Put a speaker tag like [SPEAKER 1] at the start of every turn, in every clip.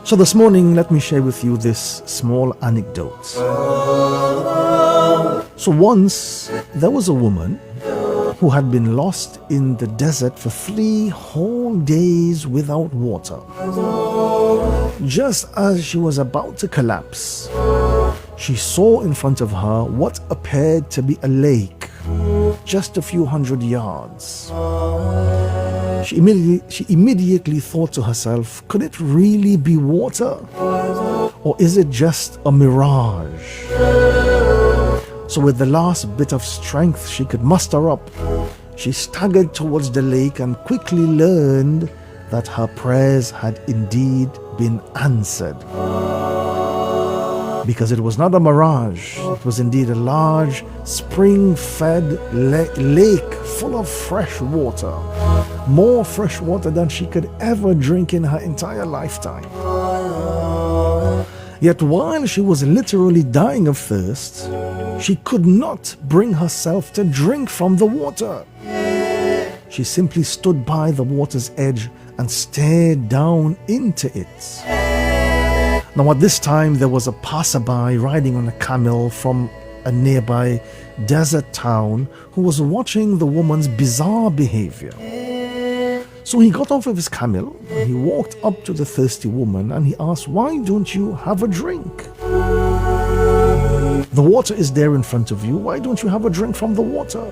[SPEAKER 1] So this morning, let me share with you this small anecdote. So once there was a woman who had been lost in the desert for 3 whole days without water. Just as she was about to collapse, she saw in front of her what appeared to be a lake, just a few hundred yards. She immediately thought to herself, could it really be water? Or is it just a mirage? So with the last bit of strength she could muster up, she staggered towards the lake and quickly learned that her prayers had indeed been answered. Because it was not a mirage, it was indeed a large spring-fed lake full of fresh water. More fresh water than she could ever drink in her entire lifetime. Yet while she was literally dying of thirst, she could not bring herself to drink from the water. She simply stood by the water's edge and stared down into it. Now at this time there was a passerby riding on a camel from a nearby desert town who was watching the woman's bizarre behavior. So he got off of his camel and he walked up to the thirsty woman and he asked, why don't you have a drink? The water is there in front of you. Why don't you have a drink from the water?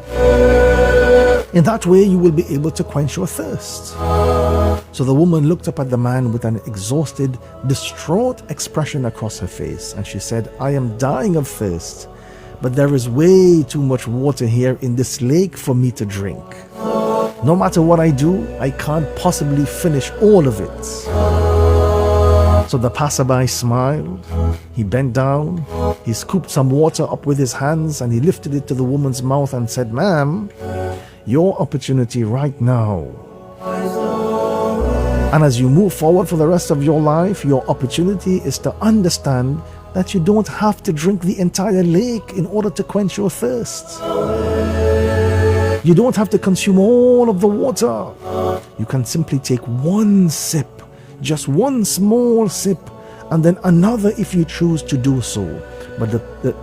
[SPEAKER 1] In that way you will be able to quench your thirst. So the woman looked up at the man with an exhausted, distraught expression across her face and she said, I am dying of thirst, but there is way too much water here in this lake for me to drink. No matter what I do, I can't possibly finish all of it. So the passerby smiled, he bent down, he scooped some water up with his hands and he lifted it to the woman's mouth and said, ma'am, your opportunity right now. And as you move forward for the rest of your life, your opportunity is to understand that you don't have to drink the entire lake in order to quench your thirst. You don't have to consume all of the water. You can simply take one sip, just one small sip, and then another if you choose to do so. But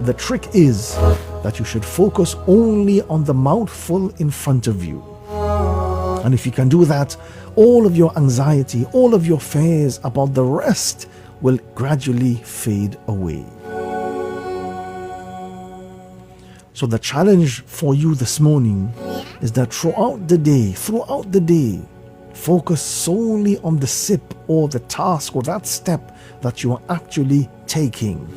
[SPEAKER 1] the trick is that you should focus only on the mouthful in front of you. And if you can do that, all of your anxiety, all of your fears about the rest will gradually fade away. So the challenge for you this morning is that throughout the day, focus solely on the sip or the task or that step that you are actually taking.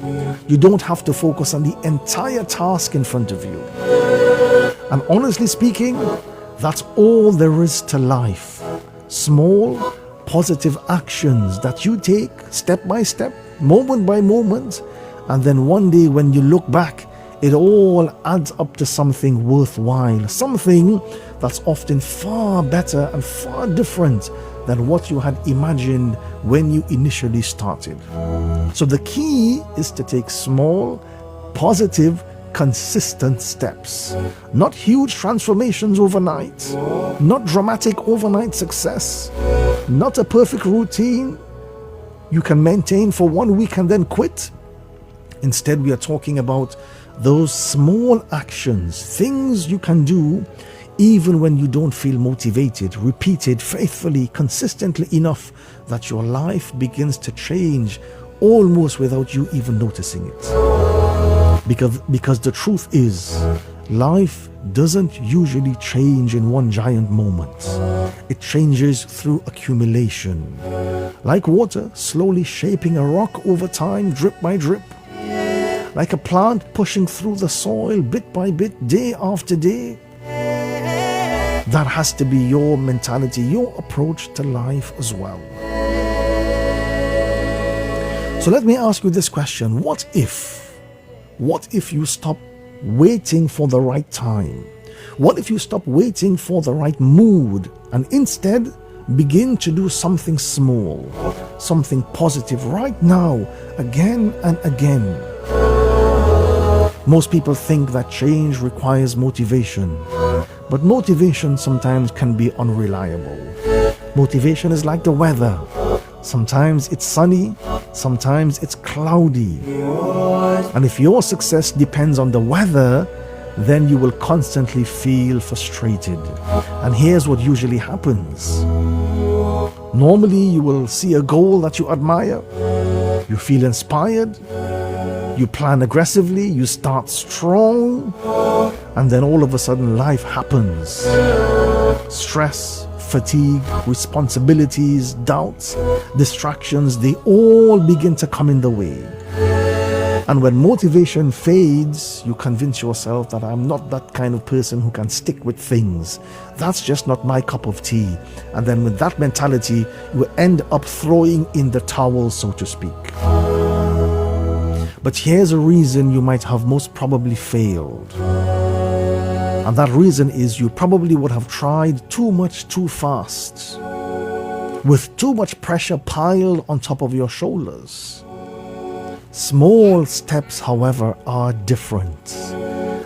[SPEAKER 1] You don't have to focus on the entire task in front of you. And honestly speaking, that's all there is to life. Small, positive actions that you take step by step, moment by moment, and then one day when you look back, it all adds up to something worthwhile, something that's often far better and far different than what you had imagined when you initially started. So the key is to take small, positive, consistent steps. Not huge transformations overnight, not dramatic overnight success, not a perfect routine you can maintain for 1 week and then quit. Instead, we are talking about those small actions, things you can do even when you don't feel motivated, repeated faithfully, consistently enough that your life begins to change almost without you even noticing it. Because the truth is, life doesn't usually change in one giant moment. It changes through accumulation. Like water slowly shaping a rock over time, drip by drip. Like a plant pushing through the soil bit by bit, day after day. That has to be your mentality, your approach to life as well. So let me ask you this question. What if you stop waiting for the right time? What if you stop waiting for the right mood and instead begin to do something small, something positive right now, again and again? Most people think that change requires motivation, but motivation sometimes can be unreliable. Motivation is like the weather. Sometimes it's sunny, sometimes it's cloudy. And if your success depends on the weather, then you will constantly feel frustrated. And here's what usually happens. Normally, you will see a goal that you admire, you feel inspired, you plan aggressively, you start strong, and then all of a sudden life happens. Stress, fatigue, responsibilities, doubts, distractions, they all begin to come in the way. And when motivation fades, you convince yourself that I'm not that kind of person who can stick with things. That's just not my cup of tea. And then with that mentality, you end up throwing in the towel, so to speak. But here's a reason you might have most probably failed. And that reason is you probably would have tried too much too fast, with too much pressure piled on top of your shoulders. Small steps, however, are different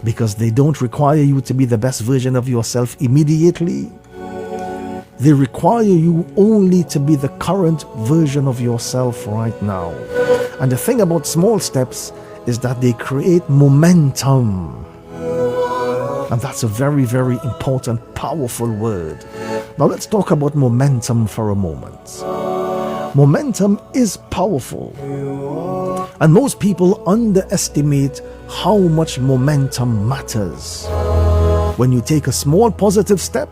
[SPEAKER 1] because they don't require you to be the best version of yourself immediately. They require you only to be the current version of yourself right now. And the thing about small steps is that they create momentum. And that's a very, very important, powerful word. Now let's talk about momentum for a moment. Momentum is powerful. And most people underestimate how much momentum matters. When you take a small positive step,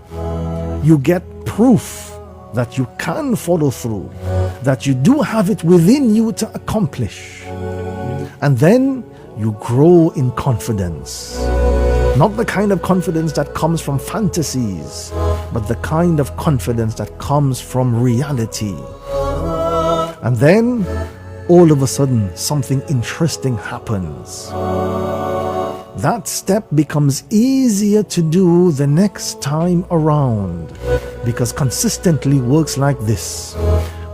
[SPEAKER 1] you get proof that you can follow through, that you do have it within you to accomplish. And then you grow in confidence. Not the kind of confidence that comes from fantasies, but the kind of confidence that comes from reality. And then, all of a sudden, something interesting happens. That step becomes easier to do the next time around because consistently works like this.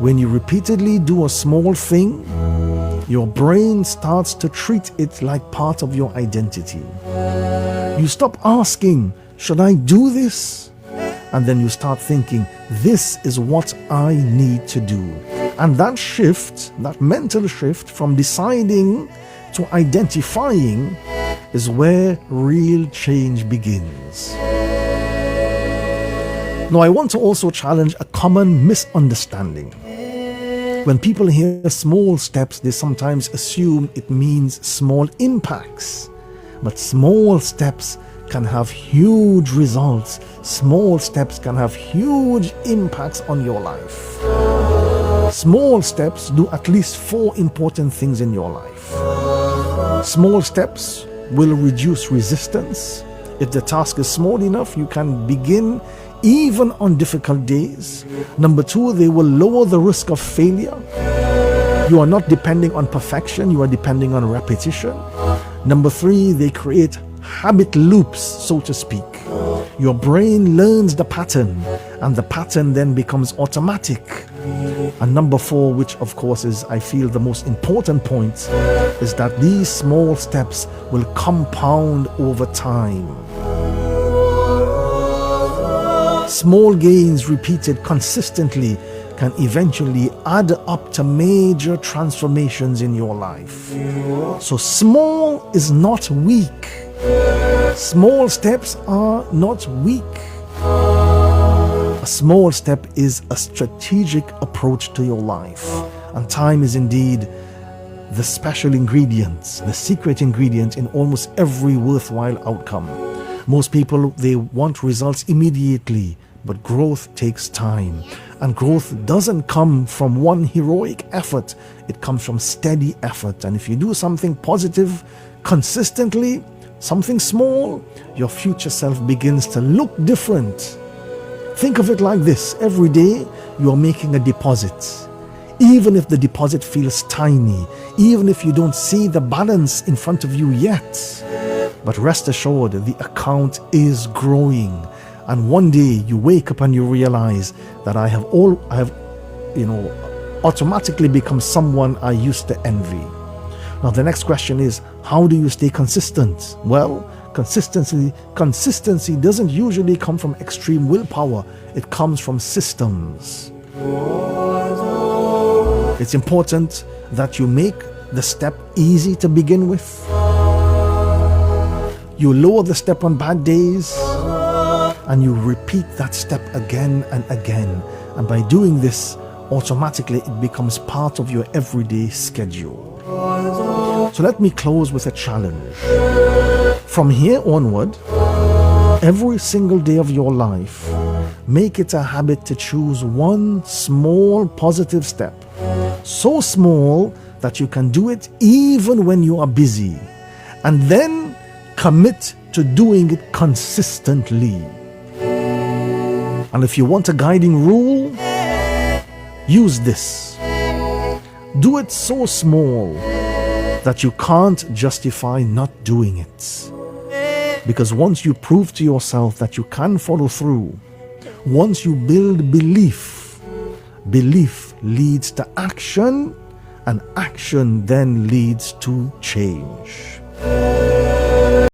[SPEAKER 1] When you repeatedly do a small thing, your brain starts to treat it like part of your identity. You stop asking, should I do this? And then you start thinking, this is what I need to do. And that shift, that mental shift from deciding to identifying is where real change begins. Now, I want to also challenge a common misunderstanding. When people hear small steps, they sometimes assume it means small impacts. But small steps can have huge results. Small steps can have huge impacts on your life. Small steps do at least 4 important things in your life. Small steps will reduce resistance. If the task is small enough, you can begin even on difficult days. Number 2, they will lower the risk of failure. You are not depending on perfection, you are depending on repetition. Number 3, they create habit loops, so to speak. Your brain learns the pattern, and the pattern then becomes automatic. And number 4, which of course is, I feel, the most important point, is that these small steps will compound over time. Small gains repeated consistently can eventually add up to major transformations in your life. So small is not weak. Small steps are not weak. A small step is a strategic approach to your life. And time is indeed the special ingredient, the secret ingredient in almost every worthwhile outcome. Most people, they want results immediately, but growth takes time. And growth doesn't come from one heroic effort. It comes from steady effort. And if you do something positive consistently, something small, your future self begins to look different. Think of it like this. Every day you are making a deposit. Even if the deposit feels tiny, even if you don't see the balance in front of you yet, but rest assured, the account is growing. And one day you wake up and you realize that I have automatically become someone I used to envy. Now the next question is, how do you stay consistent? Well, consistency doesn't usually come from extreme willpower. It comes from systems. It's important that you make the step easy to begin with. You lower the step on bad days and you repeat that step again and again. And by doing this, automatically it becomes part of your everyday schedule. So let me close with a challenge. From here onward, every single day of your life, make it a habit to choose one small positive step. So small that you can do it even when you are busy. And then commit to doing it consistently. And if you want a guiding rule, use this. Do it so small that you can't justify not doing it. Because once you prove to yourself that you can follow through, once you build belief, belief leads to action, and action then leads to change.